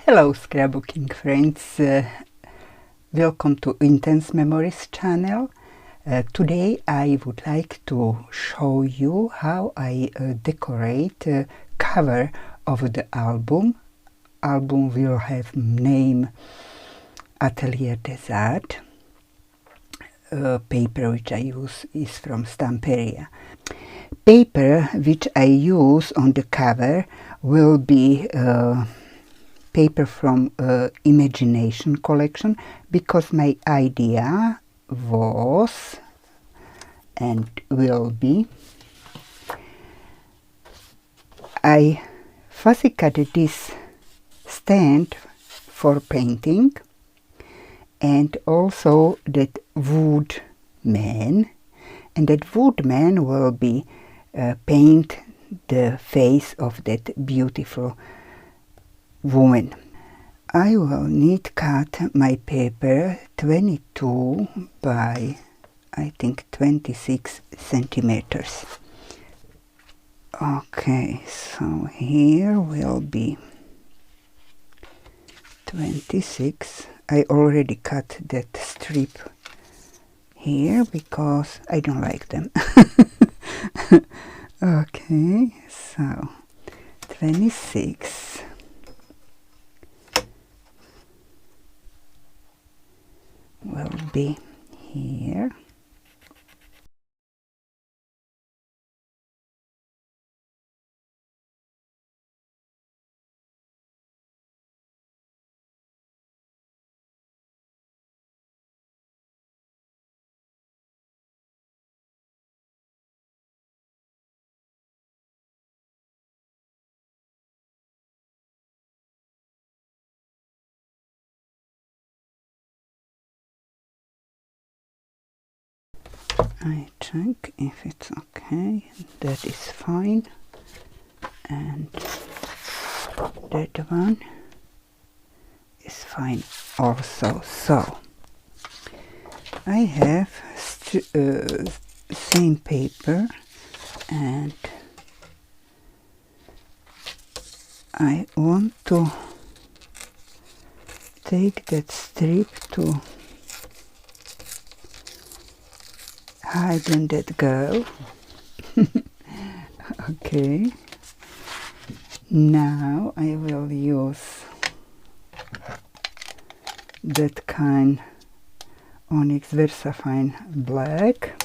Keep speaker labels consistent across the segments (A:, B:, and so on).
A: Hello scrapbooking friends, welcome to Intense Memories channel. Today I would like to show you how I decorate cover of the album. Album will have name Atelier des Arts. Paper which I use is from Stamperia. Paper which I use on the cover will be paper from Imagination collection, because my idea was and will be, I fussy cut this stand for painting and also that wood man, and that wood man will be paint the face of that beautiful woman. I will need cut my paper 22 by I think 26 centimeters. Okay, so here will be 26. I already cut that strip here because I don't like them. Okay, so 26. Will be here. I check if it's okay. That is fine, and that one is fine also. So I have same paper, and I want to take that strip to hide in that girl. Okay, now I will use that kind Onyx Versafine black.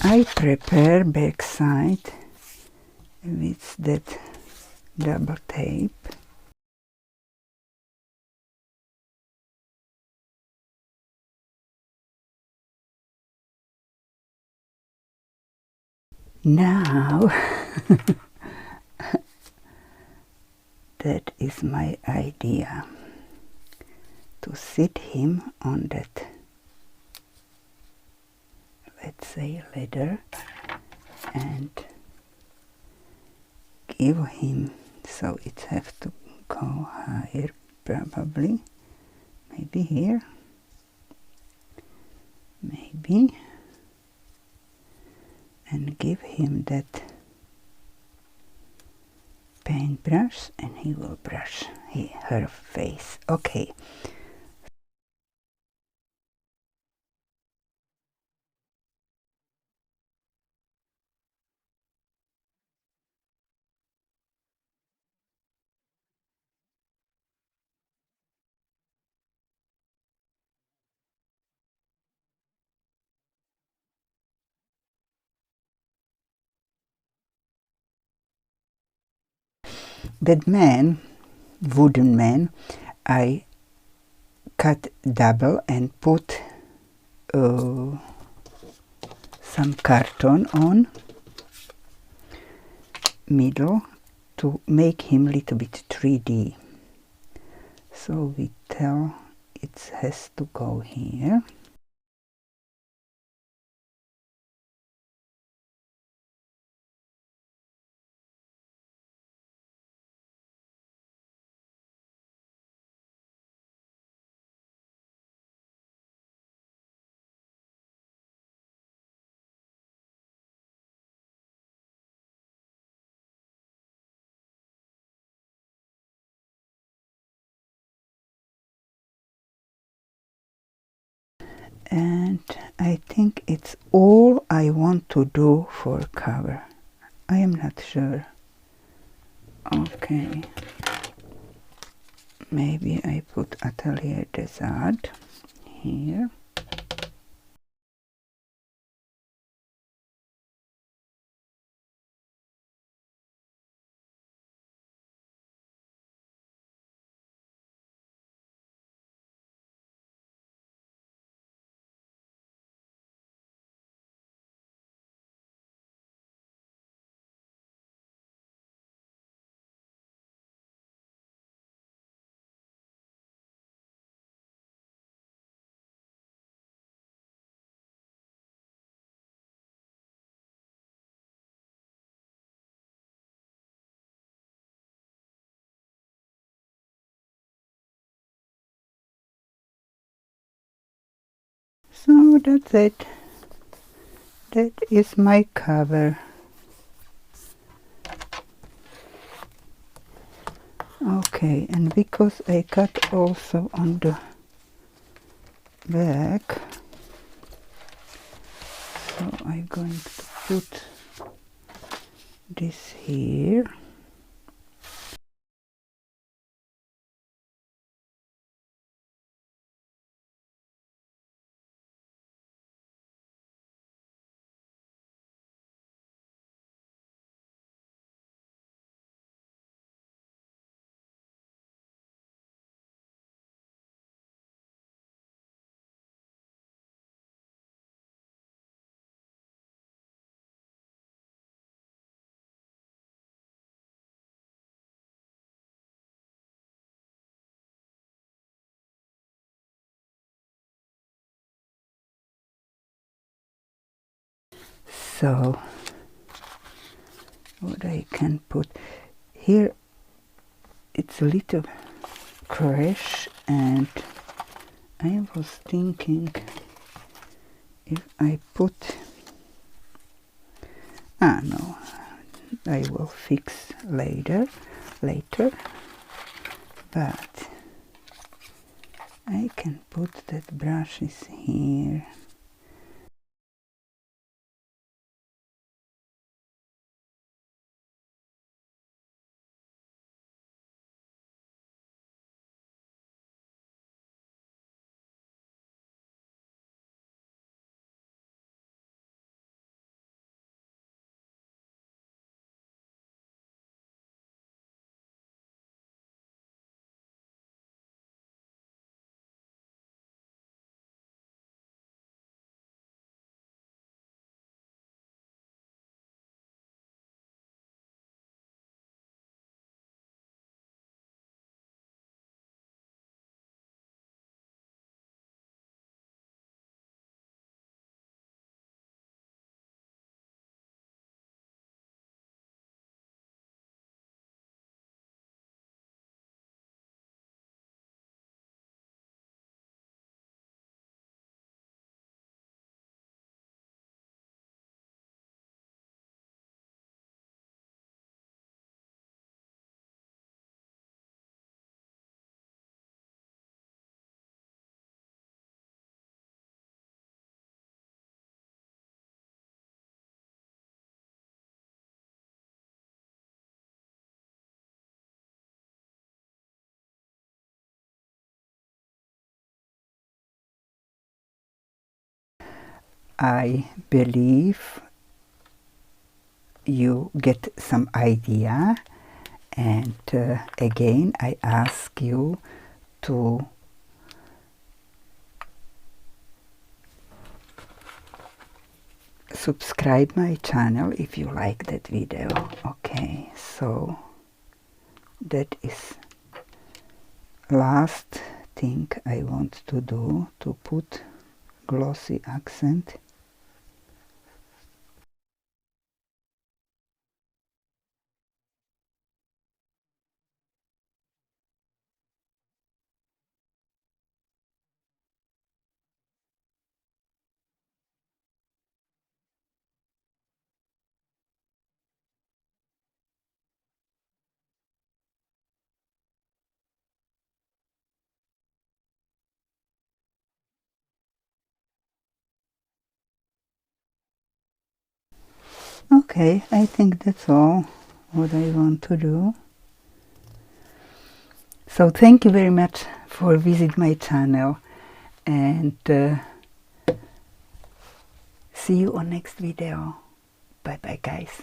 A: I prepare backside with that double tape. Now that is my idea, to sit him on that, let's say, ladder, and give him, so it have to go higher, probably, maybe here, maybe, and give him that paintbrush, and he will brush her face. Okay. That man, wooden man, I cut double and put some carton on middle to make him a little bit 3D. So we tell it has to go here. And I think it's all I want to do for cover. I am not sure. Okay. Maybe I put Atelier des Arts here. So that's it. That is my cover. Okay, and because I cut also on the back, so I'm going to put this here. So what I can put here, it's a little crash, and I was thinking if I put, no, I will fix later, but I can put that brushes here. I believe you get some idea, and again I ask you to subscribe my channel if you like that video. Okay, so that is last thing I want to do, to put glossy accent. Okay, I think that's all what I want to do. So thank you very much for visiting my channel, and see you on next video. Bye bye guys.